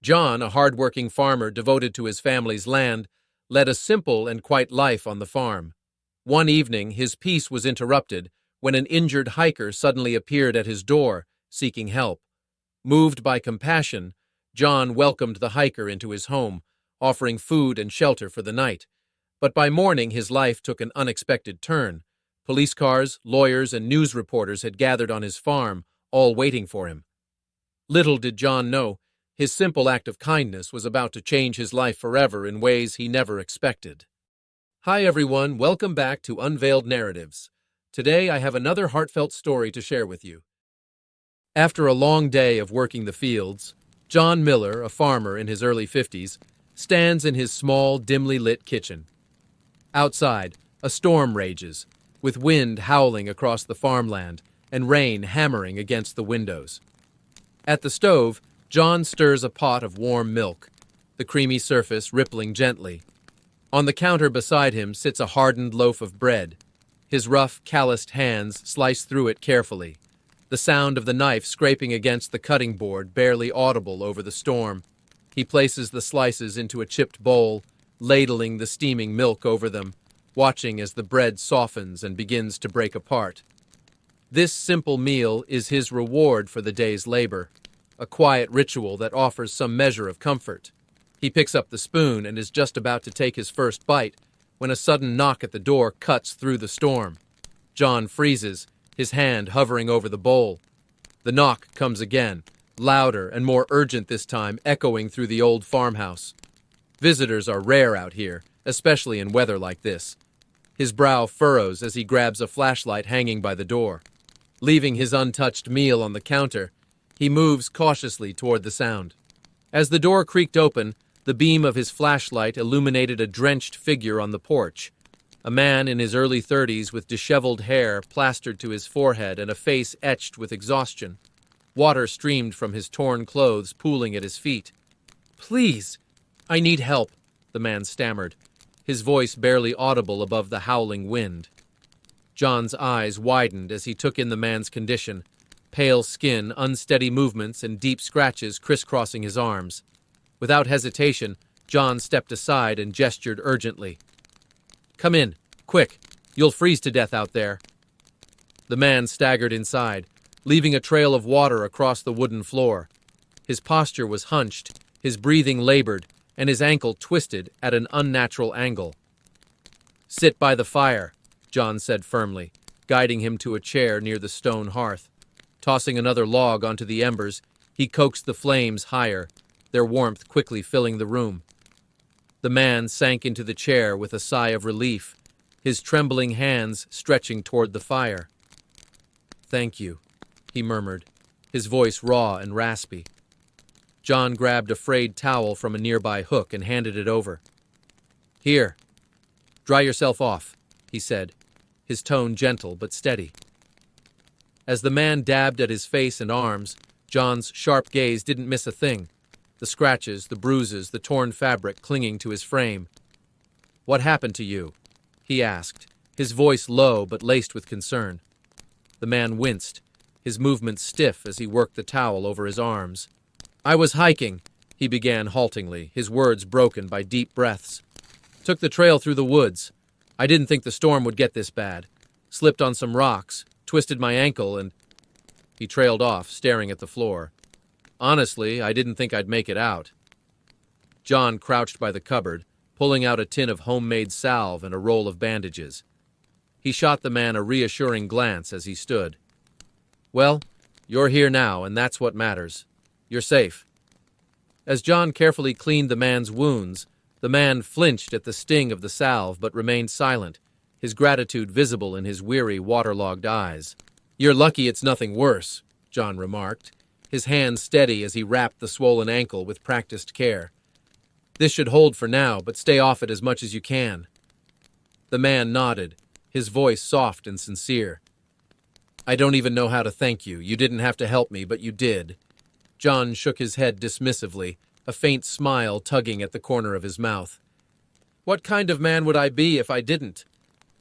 John, a hard-working farmer devoted to his family's land, led a simple and quiet life on the farm. One evening, his peace was interrupted when an injured hiker suddenly appeared at his door, seeking help. Moved by compassion, John welcomed the hiker into his home, offering food and shelter for the night. But by morning, his life took an unexpected turn. Police cars, lawyers, and news reporters had gathered on his farm, all waiting for him. Little did John know, his simple act of kindness was about to change his life forever in ways he never expected. Hi everyone, welcome back to Unveiled Narratives. Today I have another heartfelt story to share with you. After a long day of working the fields, John Miller, a farmer in his early 50s, stands in his small, dimly lit kitchen. Outside, a storm rages, with wind howling across the farmland and rain hammering against the windows. At the stove, John stirs a pot of warm milk, the creamy surface rippling gently. On the counter beside him sits a hardened loaf of bread. His rough, calloused hands slice through it carefully, the sound of the knife scraping against the cutting board barely audible over the storm. He places the slices into a chipped bowl, ladling the steaming milk over them, watching as the bread softens and begins to break apart. This simple meal is his reward for the day's labor, a quiet ritual that offers some measure of comfort. He picks up the spoon and is just about to take his first bite when a sudden knock at the door cuts through the storm. John freezes, his hand hovering over the bowl. The knock comes again, louder and more urgent this time, echoing through the old farmhouse. Visitors are rare out here, especially in weather like this. His brow furrows as he grabs a flashlight hanging by the door. Leaving his untouched meal on the counter, he moves cautiously toward the sound. As the door creaked open, the beam of his flashlight illuminated a drenched figure on the porch. A man in his early 30s with disheveled hair plastered to his forehead and a face etched with exhaustion. Water streamed from his torn clothes, pooling at his feet. "Please, I need help," the man stammered, his voice barely audible above the howling wind. John's eyes widened as he took in the man's condition. Pale skin, unsteady movements, and deep scratches crisscrossing his arms. Without hesitation, John stepped aside and gestured urgently. "Come in, quick, you'll freeze to death out there." The man staggered inside, leaving a trail of water across the wooden floor. His posture was hunched, his breathing labored, and his ankle twisted at an unnatural angle. "Sit by the fire," John said firmly, guiding him to a chair near the stone hearth. Tossing another log onto the embers, he coaxed the flames higher, their warmth quickly filling the room. The man sank into the chair with a sigh of relief, his trembling hands stretching toward the fire. "Thank you," he murmured, his voice raw and raspy. John grabbed a frayed towel from a nearby hook and handed it over. "Here, dry yourself off," he said, his tone gentle but steady. As the man dabbed at his face and arms, John's sharp gaze didn't miss a thing. The scratches, the bruises, the torn fabric clinging to his frame. "What happened to you?" he asked, his voice low but laced with concern. The man winced, his movements stiff as he worked the towel over his arms. "I was hiking," he began haltingly, his words broken by deep breaths. "Took the trail through the woods. I didn't think the storm would get this bad. Slipped on some rocks, twisted my ankle, and—" He trailed off, staring at the floor. "Honestly, I didn't think I'd make it out." John crouched by the cupboard, pulling out a tin of homemade salve and a roll of bandages. He shot the man a reassuring glance as he stood. "Well, you're here now, and that's what matters. You're safe." As John carefully cleaned the man's wounds, the man flinched at the sting of the salve but remained silent, his gratitude visible in his weary, waterlogged eyes. "You're lucky it's nothing worse," John remarked, his hand steady as he wrapped the swollen ankle with practiced care. "This should hold for now, but stay off it as much as you can." The man nodded, his voice soft and sincere. "I don't even know how to thank you. You didn't have to help me, but you did." John shook his head dismissively, a faint smile tugging at the corner of his mouth. "What kind of man would I be if I didn't?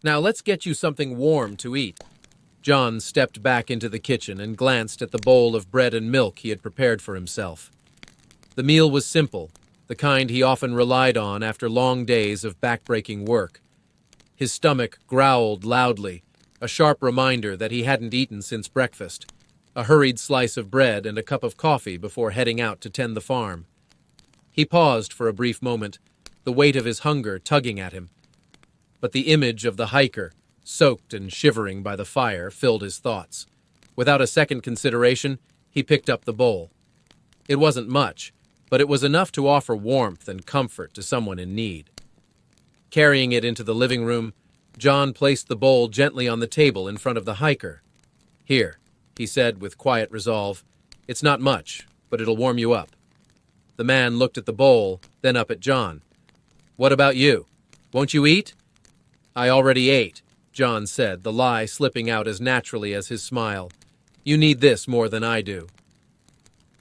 Now let's get you something warm to eat." John stepped back into the kitchen and glanced at the bowl of bread and milk he had prepared for himself. The meal was simple, the kind he often relied on after long days of back-breaking work. His stomach growled loudly, a sharp reminder that he hadn't eaten since breakfast, a hurried slice of bread and a cup of coffee before heading out to tend the farm. He paused for a brief moment, the weight of his hunger tugging at him. But the image of the hiker, soaked and shivering by the fire, filled his thoughts. Without a second consideration, he picked up the bowl. It wasn't much, but it was enough to offer warmth and comfort to someone in need. Carrying it into the living room, John placed the bowl gently on the table in front of the hiker. "Here," he said with quiet resolve. "It's not much, but it'll warm you up." The man looked at the bowl, then up at John. "What about you? Won't you eat?" "I already ate," John said, the lie slipping out as naturally as his smile. "You need this more than I do."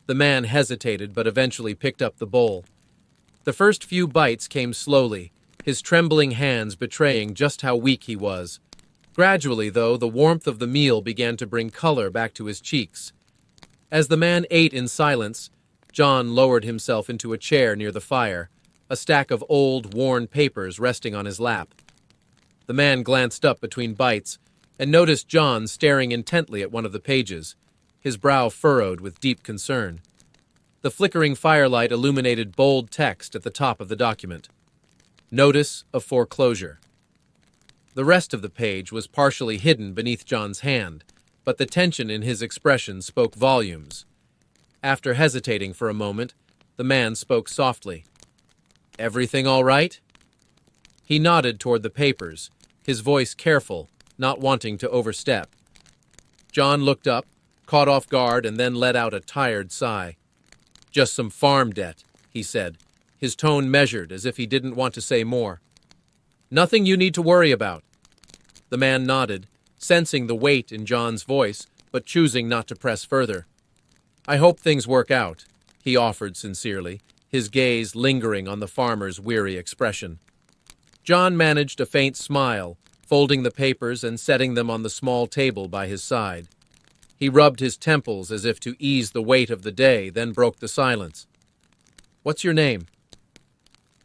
The man hesitated but eventually picked up the bowl. The first few bites came slowly, his trembling hands betraying just how weak he was. Gradually, though, the warmth of the meal began to bring color back to his cheeks. As the man ate in silence, John lowered himself into a chair near the fire, a stack of old, worn papers resting on his lap. The man glanced up between bites and noticed John staring intently at one of the pages, his brow furrowed with deep concern. The flickering firelight illuminated bold text at the top of the document. Notice of foreclosure. The rest of the page was partially hidden beneath John's hand, but the tension in his expression spoke volumes. After hesitating for a moment, the man spoke softly. "Everything all right?" He nodded toward the papers, his voice careful, not wanting to overstep. John looked up, caught off guard, and then let out a tired sigh. "Just some farm debt," he said, his tone measured as if he didn't want to say more. "Nothing you need to worry about." The man nodded, sensing the weight in John's voice, but choosing not to press further. "I hope things work out," he offered sincerely, his gaze lingering on the farmer's weary expression. John managed a faint smile, folding the papers and setting them on the small table by his side. He rubbed his temples as if to ease the weight of the day, then broke the silence. "What's your name?"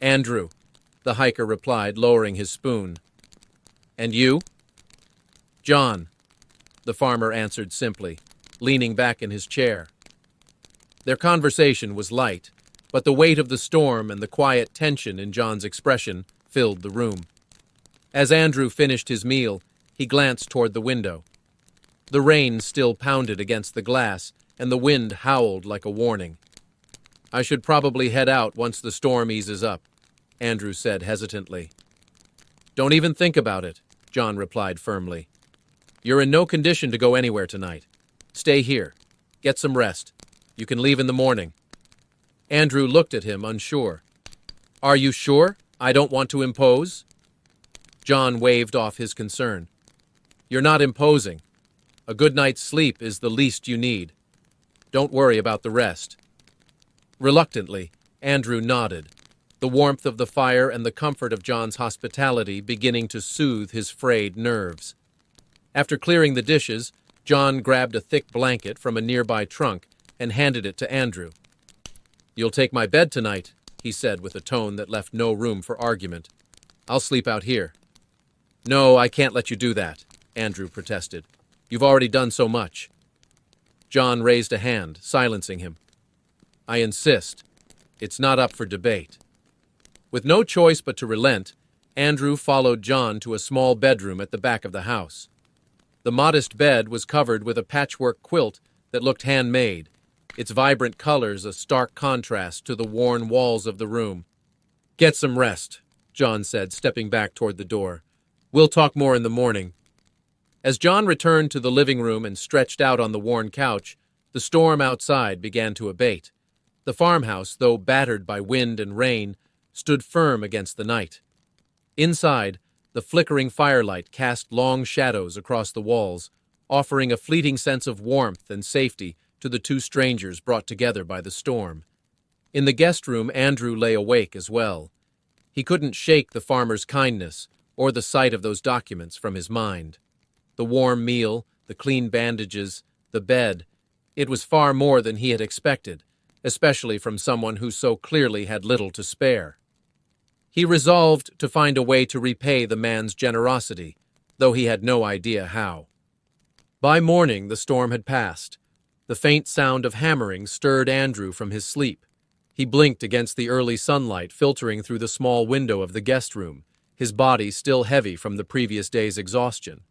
"Andrew," the hiker replied, lowering his spoon. "And you?" "John," the farmer answered simply, leaning back in his chair. Their conversation was light, but the weight of the storm and the quiet tension in John's expression filled the room. As Andrew finished his meal, he glanced toward the window. The rain still pounded against the glass, and the wind howled like a warning. "I should probably head out once the storm eases up," Andrew said hesitantly. "Don't even think about it," John replied firmly. "You're in no condition to go anywhere tonight. Stay here. Get some rest. You can leave in the morning." Andrew looked at him, unsure. "Are you sure? I don't want to impose?" John waved off his concern. "You're not imposing. A good night's sleep is the least you need. Don't worry about the rest." Reluctantly, Andrew nodded, the warmth of the fire and the comfort of John's hospitality beginning to soothe his frayed nerves. After clearing the dishes, John grabbed a thick blanket from a nearby trunk and handed it to Andrew. "You'll take my bed tonight," he said with a tone that left no room for argument. "I'll sleep out here." "No, I can't let you do that," Andrew protested. "You've already done so much." John raised a hand, silencing him. "I insist. It's not up for debate." With no choice but to relent, Andrew followed John to a small bedroom at the back of the house. The modest bed was covered with a patchwork quilt that looked handmade, its vibrant colors a stark contrast to the worn walls of the room. "Get some rest," John said, stepping back toward the door. "We'll talk more in the morning." As John returned to the living room and stretched out on the worn couch, the storm outside began to abate. The farmhouse, though battered by wind and rain, stood firm against the night. Inside, the flickering firelight cast long shadows across the walls, offering a fleeting sense of warmth and safety to the two strangers brought together by the storm. In the guest room, Andrew lay awake as well. He couldn't shake the farmer's kindness or the sight of those documents from his mind. The warm meal, the clean bandages, the bed, it was far more than he had expected, especially from someone who so clearly had little to spare. He resolved to find a way to repay the man's generosity, though he had no idea how. By morning, the storm had passed. The faint sound of hammering stirred Andrew from his sleep. He blinked against the early sunlight filtering through the small window of the guest room, his body still heavy from the previous day's exhaustion.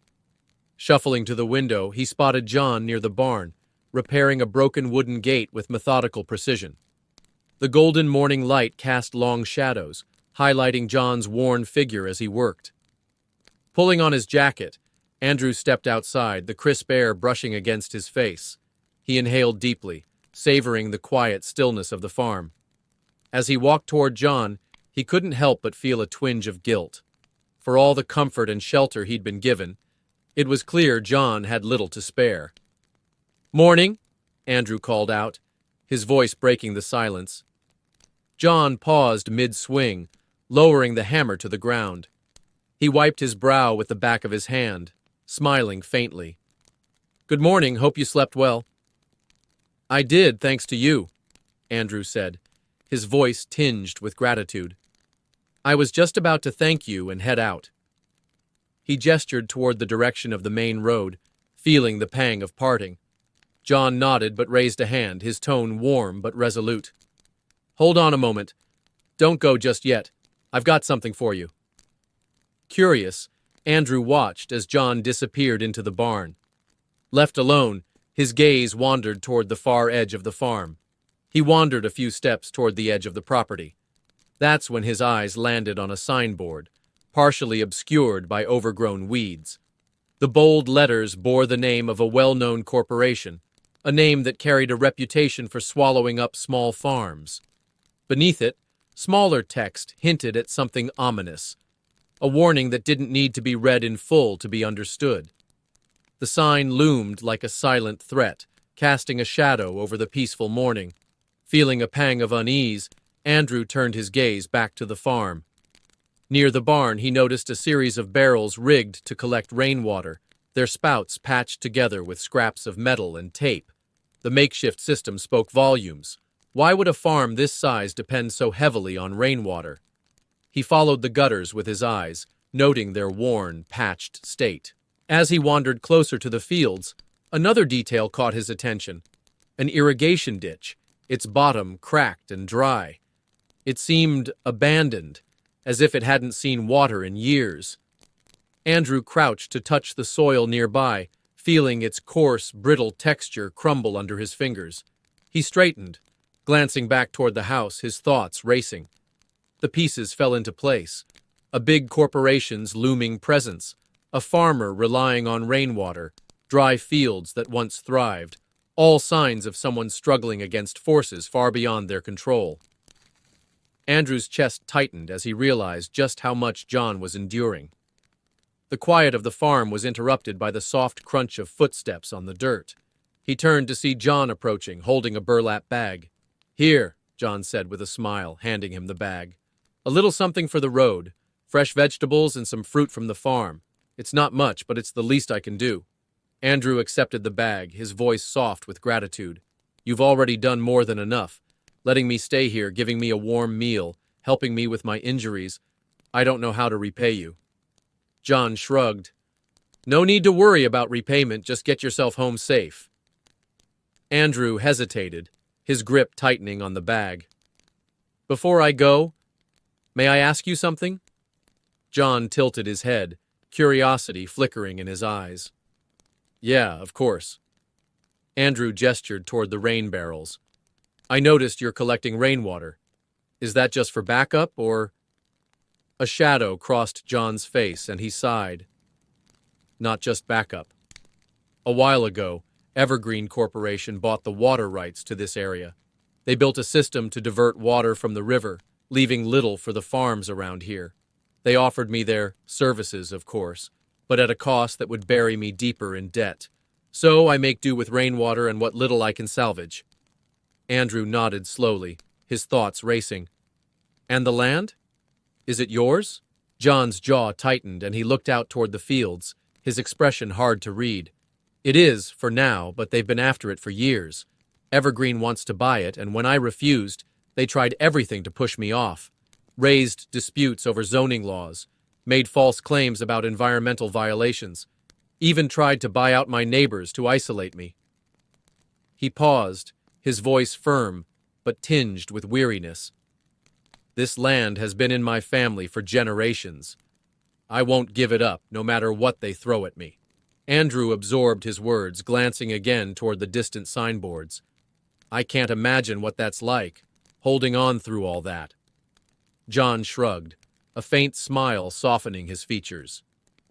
Shuffling to the window, he spotted John near the barn, repairing a broken wooden gate with methodical precision. The golden morning light cast long shadows, highlighting John's worn figure as he worked. Pulling on his jacket, Andrew stepped outside, the crisp air brushing against his face. He inhaled deeply, savoring the quiet stillness of the farm. As he walked toward John, he couldn't help but feel a twinge of guilt. For all the comfort and shelter he'd been given, it was clear John had little to spare. "Morning," Andrew called out, his voice breaking the silence. John paused mid-swing, lowering the hammer to the ground. He wiped his brow with the back of his hand, smiling faintly. "Good morning, hope you slept well." "I did, thanks to you," Andrew said, his voice tinged with gratitude. "I was just about to thank you and head out." He gestured toward the direction of the main road, feeling the pang of parting. John nodded but raised a hand, his tone warm but resolute. "Hold on a moment. Don't go just yet. I've got something for you." Curious, Andrew watched as John disappeared into the barn. Left alone, his gaze wandered toward the far edge of the farm. He wandered a few steps toward the edge of the property. That's when his eyes landed on a signboard, partially obscured by overgrown weeds. The bold letters bore the name of a well-known corporation, a name that carried a reputation for swallowing up small farms. Beneath it, smaller text hinted at something ominous, a warning that didn't need to be read in full to be understood. The sign loomed like a silent threat, casting a shadow over the peaceful morning. Feeling a pang of unease, Andrew turned his gaze back to the farm. Near the barn, he noticed a series of barrels rigged to collect rainwater, their spouts patched together with scraps of metal and tape. The makeshift system spoke volumes. Why would a farm this size depend so heavily on rainwater? He followed the gutters with his eyes, noting their worn, patched state. As he wandered closer to the fields, another detail caught his attention. An irrigation ditch, its bottom cracked and dry. It seemed abandoned, as if it hadn't seen water in years. Andrew crouched to touch the soil nearby, feeling its coarse, brittle texture crumble under his fingers. He straightened, glancing back toward the house, his thoughts racing. The pieces fell into place. A big corporation's looming presence, a farmer relying on rainwater, dry fields that once thrived, all signs of someone struggling against forces far beyond their control. Andrew's chest tightened as he realized just how much John was enduring. The quiet of the farm was interrupted by the soft crunch of footsteps on the dirt. He turned to see John approaching, holding a burlap bag. "Here," John said with a smile, handing him the bag. "A little something for the road, fresh vegetables and some fruit from the farm. It's not much, but it's the least I can do." Andrew accepted the bag, his voice soft with gratitude. "You've already done more than enough, letting me stay here, giving me a warm meal, helping me with my injuries. I don't know how to repay you." John shrugged. "No need to worry about repayment, just get yourself home safe." Andrew hesitated, his grip tightening on the bag. "Before I go, may I ask you something?" John tilted his head, curiosity flickering in his eyes. "Yeah, of course." Andrew gestured toward the rain barrels. "I noticed you're collecting rainwater. Is that just for backup, or—" A shadow crossed John's face, and he sighed. "Not just backup. A while ago, Evergreen Corporation bought the water rights to this area. They built a system to divert water from the river, leaving little for the farms around here. They offered me their services, of course, but at a cost that would bury me deeper in debt. So I make do with rainwater and what little I can salvage." Andrew nodded slowly, his thoughts racing. "And the land? Is it yours?" John's jaw tightened, and he looked out toward the fields, his expression hard to read. "It is, for now, but they've been after it for years. Evergreen wants to buy it, and when I refused, they tried everything to push me off. Raised disputes over zoning laws, made false claims about environmental violations, even tried to buy out my neighbors to isolate me. He paused, his voice firm, but tinged with weariness. This land has been in my family for generations. I won't give it up, no matter what they throw at me. Andrew absorbed his words, glancing again toward the distant signboards. I can't imagine what that's like, holding on through all that. John shrugged, a faint smile softening his features.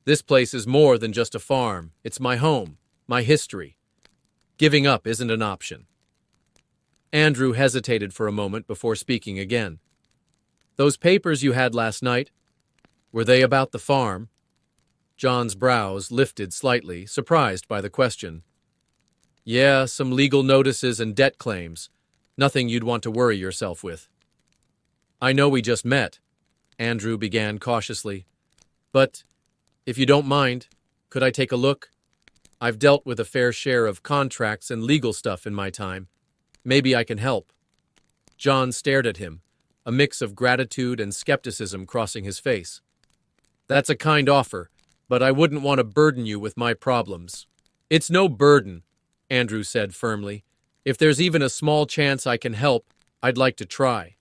This place is more than just a farm. It's my home, my history. Giving up isn't an option. Andrew hesitated for a moment before speaking again. Those papers you had last night, were they about the farm? John's brows lifted slightly, surprised by the question. Yeah, some legal notices and debt claims. Nothing you'd want to worry yourself with. I know we just met, Andrew began cautiously. But, if you don't mind, could I take a look? I've dealt with a fair share of contracts and legal stuff in my time. Maybe I can help. John stared at him, a mix of gratitude and skepticism crossing his face. That's a kind offer, but I wouldn't want to burden you with my problems. It's no burden, Andrew said firmly. If there's even a small chance I can help, I'd like to try.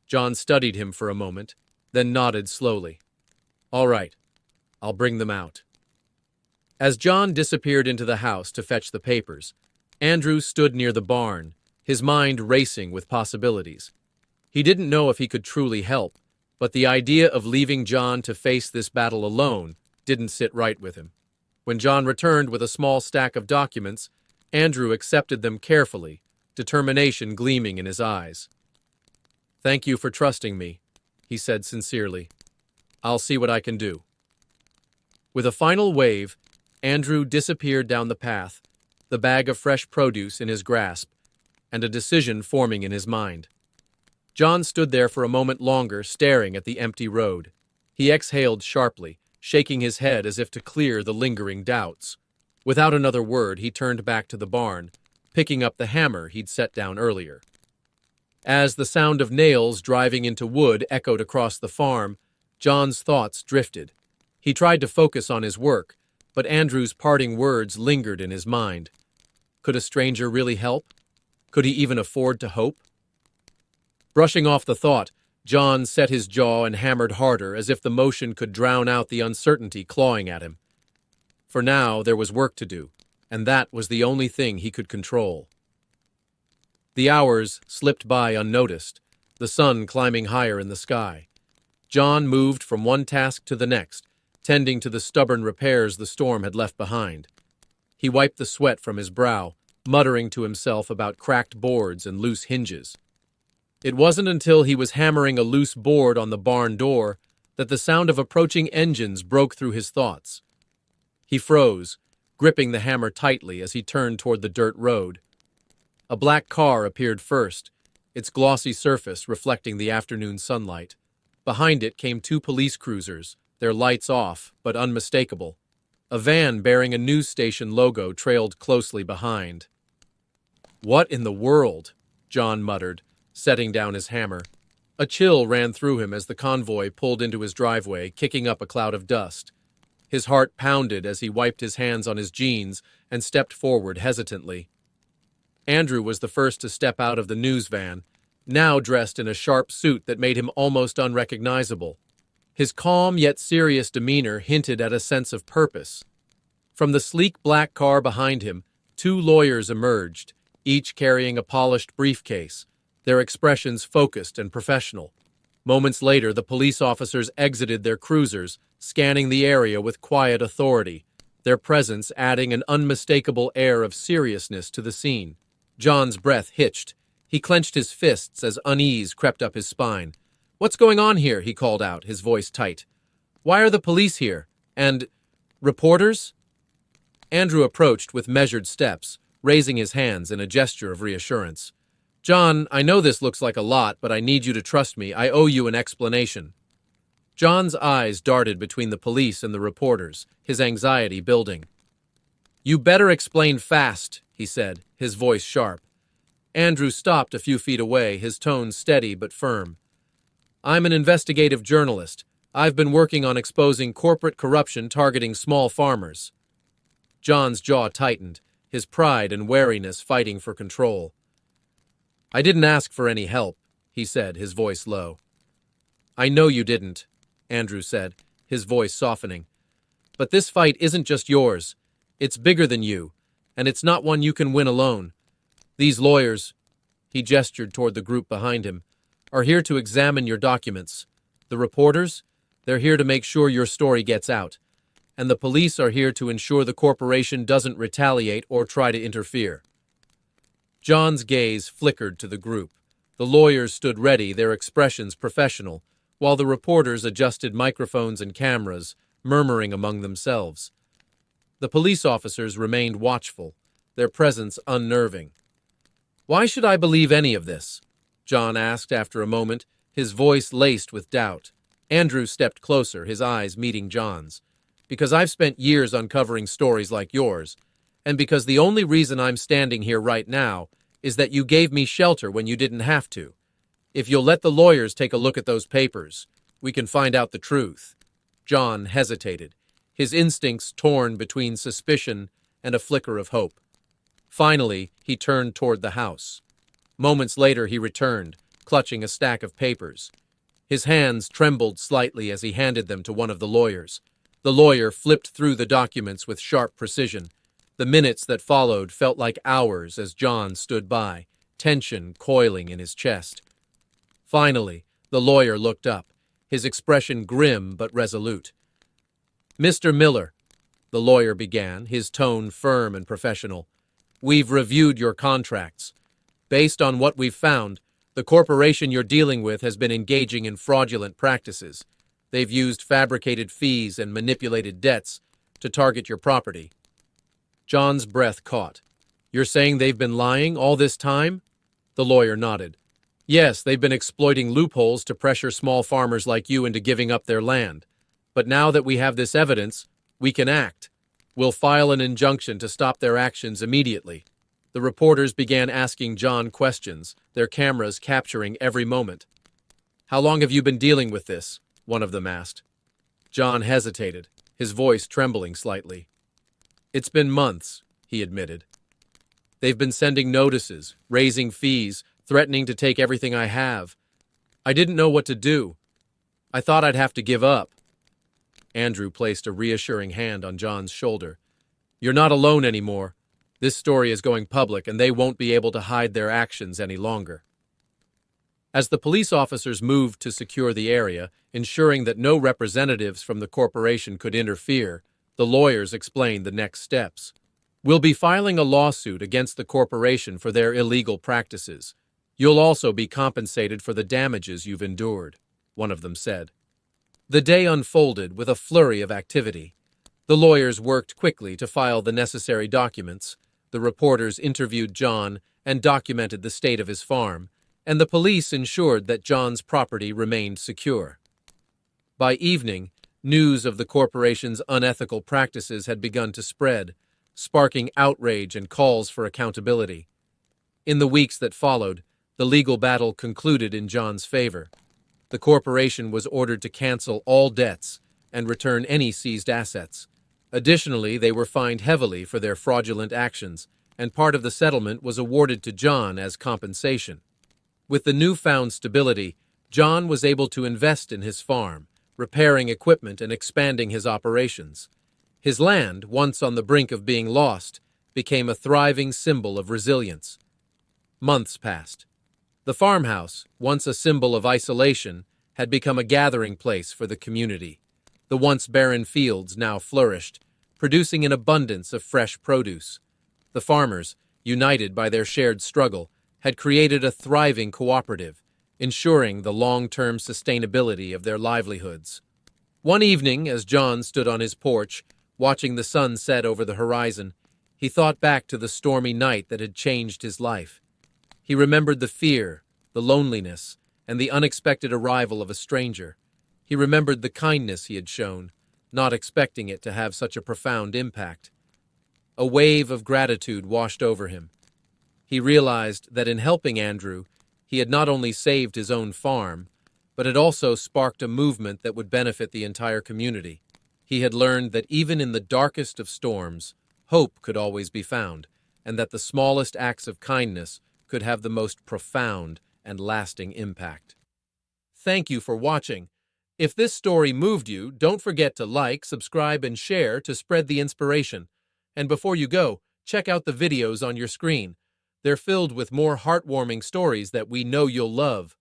John studied him for a moment, then nodded slowly. All right, I'll bring them out. As John disappeared into the house to fetch the papers, Andrew stood near the barn, his mind racing with possibilities. He didn't know if he could truly help, but the idea of leaving John to face this battle alone didn't sit right with him. When John returned with a small stack of documents, Andrew accepted them carefully, determination gleaming in his eyes. Thank you for trusting me, he said sincerely. I'll see what I can do. With a final wave, Andrew disappeared down the path, the bag of fresh produce in his grasp, and a decision forming in his mind. John stood there for a moment longer, staring at the empty road. He exhaled sharply, shaking his head as if to clear the lingering doubts. Without another word, he turned back to the barn, picking up the hammer he'd set down earlier. As the sound of nails driving into wood echoed across the farm, John's thoughts drifted. He tried to focus on his work, but Andrew's parting words lingered in his mind. Could a stranger really help? Could he even afford to hope? Brushing off the thought, John set his jaw and hammered harder, as if the motion could drown out the uncertainty clawing at him. For now, there was work to do, and that was the only thing he could control. The hours slipped by unnoticed, the sun climbing higher in the sky. John moved from one task to the next, tending to the stubborn repairs the storm had left behind. He wiped the sweat from his brow, muttering to himself about cracked boards and loose hinges. It wasn't until he was hammering a loose board on the barn door that the sound of approaching engines broke through his thoughts. He froze, gripping the hammer tightly as he turned toward the dirt road. A black car appeared first, its glossy surface reflecting the afternoon sunlight. Behind it came two police cruisers, their lights off, but unmistakable. A van bearing a news station logo trailed closely behind. What in the world? John muttered, setting down his hammer. A chill ran through him as the convoy pulled into his driveway, kicking up a cloud of dust. His heart pounded as he wiped his hands on his jeans and stepped forward hesitantly. Andrew was the first to step out of the news van, now dressed in a sharp suit that made him almost unrecognizable. His calm yet serious demeanor hinted at a sense of purpose. From the sleek black car behind him, two lawyers emerged, each carrying a polished briefcase, their expressions focused and professional. Moments later, the police officers exited their cruisers, scanning the area with quiet authority, their presence adding an unmistakable air of seriousness to the scene. John's breath hitched. He clenched his fists as unease crept up his spine. "What's going on here?" he called out, his voice tight. "Why are the police here? And reporters?" Andrew approached with measured steps, raising his hands in a gesture of reassurance. "John, I know this looks like a lot, but I need you to trust me. I owe you an explanation." John's eyes darted between the police and the reporters, his anxiety building. "You better explain fast," he said, his voice sharp. Andrew stopped a few feet away, his tone steady but firm. I'm an investigative journalist. I've been working on exposing corporate corruption targeting small farmers. John's jaw tightened, his pride and wariness fighting for control. I didn't ask for any help, he said, his voice low. I know you didn't, Andrew said, his voice softening. But this fight isn't just yours. It's bigger than you, and it's not one you can win alone. These lawyers, he gestured toward the group behind him, are here to examine your documents. The reporters, they're here to make sure your story gets out. And the police are here to ensure the corporation doesn't retaliate or try to interfere. John's gaze flickered to the group. The lawyers stood ready, their expressions professional, while the reporters adjusted microphones and cameras, murmuring among themselves. The police officers remained watchful, their presence unnerving. Why should I believe any of this? John asked after a moment, his voice laced with doubt. Andrew stepped closer, his eyes meeting John's. Because I've spent years uncovering stories like yours, and because the only reason I'm standing here right now is that you gave me shelter when you didn't have to. If you'll let the lawyers take a look at those papers, we can find out the truth. John hesitated, his instincts torn between suspicion and a flicker of hope. Finally, he turned toward the house. Moments later, he returned, clutching a stack of papers. His hands trembled slightly as he handed them to one of the lawyers. The lawyer flipped through the documents with sharp precision. The minutes that followed felt like hours as John stood by, tension coiling in his chest. Finally, the lawyer looked up, his expression grim but resolute. Mr. Miller, the lawyer began, his tone firm and professional, we've reviewed your contracts. Based on what we've found, the corporation you're dealing with has been engaging in fraudulent practices. They've used fabricated fees and manipulated debts to target your property. John's breath caught. You're saying they've been lying all this time? The lawyer nodded. Yes, they've been exploiting loopholes to pressure small farmers like you into giving up their land. But now that we have this evidence, we can act. We'll file an injunction to stop their actions immediately. The reporters began asking John questions, their cameras capturing every moment. How long have you been dealing with this? One of them asked. John hesitated, his voice trembling slightly. It's been months, he admitted. They've been sending notices, raising fees, threatening to take everything I have. I didn't know what to do. I thought I'd have to give up. Andrew placed a reassuring hand on John's shoulder. You're not alone anymore. This story is going public, and they won't be able to hide their actions any longer. As the police officers moved to secure the area, ensuring that no representatives from the corporation could interfere, the lawyers explained the next steps. We'll be filing a lawsuit against the corporation for their illegal practices. You'll also be compensated for the damages you've endured, one of them said. The day unfolded with a flurry of activity. The lawyers worked quickly to file the necessary documents. The reporters interviewed John and documented the state of his farm, and the police ensured that John's property remained secure. By evening, news of the corporation's unethical practices had begun to spread, sparking outrage and calls for accountability. In the weeks that followed, the legal battle concluded in John's favor. The corporation was ordered to cancel all debts and return any seized assets. Additionally, they were fined heavily for their fraudulent actions, and part of the settlement was awarded to John as compensation. With the newfound stability, John was able to invest in his farm, repairing equipment and expanding his operations. His land, once on the brink of being lost, became a thriving symbol of resilience. Months passed. The farmhouse, once a symbol of isolation, had become a gathering place for the community. The once barren fields now flourished, producing an abundance of fresh produce. The farmers, united by their shared struggle, had created a thriving cooperative, ensuring the long-term sustainability of their livelihoods. One evening, as John stood on his porch, watching the sun set over the horizon, he thought back to the stormy night that had changed his life. He remembered the fear, the loneliness, and the unexpected arrival of a stranger. He remembered the kindness he had shown, not expecting it to have such a profound impact. A wave of gratitude washed over him. He realized that in helping Andrew, he had not only saved his own farm, but had also sparked a movement that would benefit the entire community. He had learned that even in the darkest of storms, hope could always be found, and that the smallest acts of kindness could have the most profound and lasting impact. Thank you for watching. If this story moved you, don't forget to like, subscribe, and share to spread the inspiration. And before you go, check out the videos on your screen. They're filled with more heartwarming stories that we know you'll love.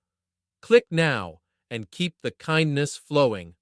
Click now and keep the kindness flowing.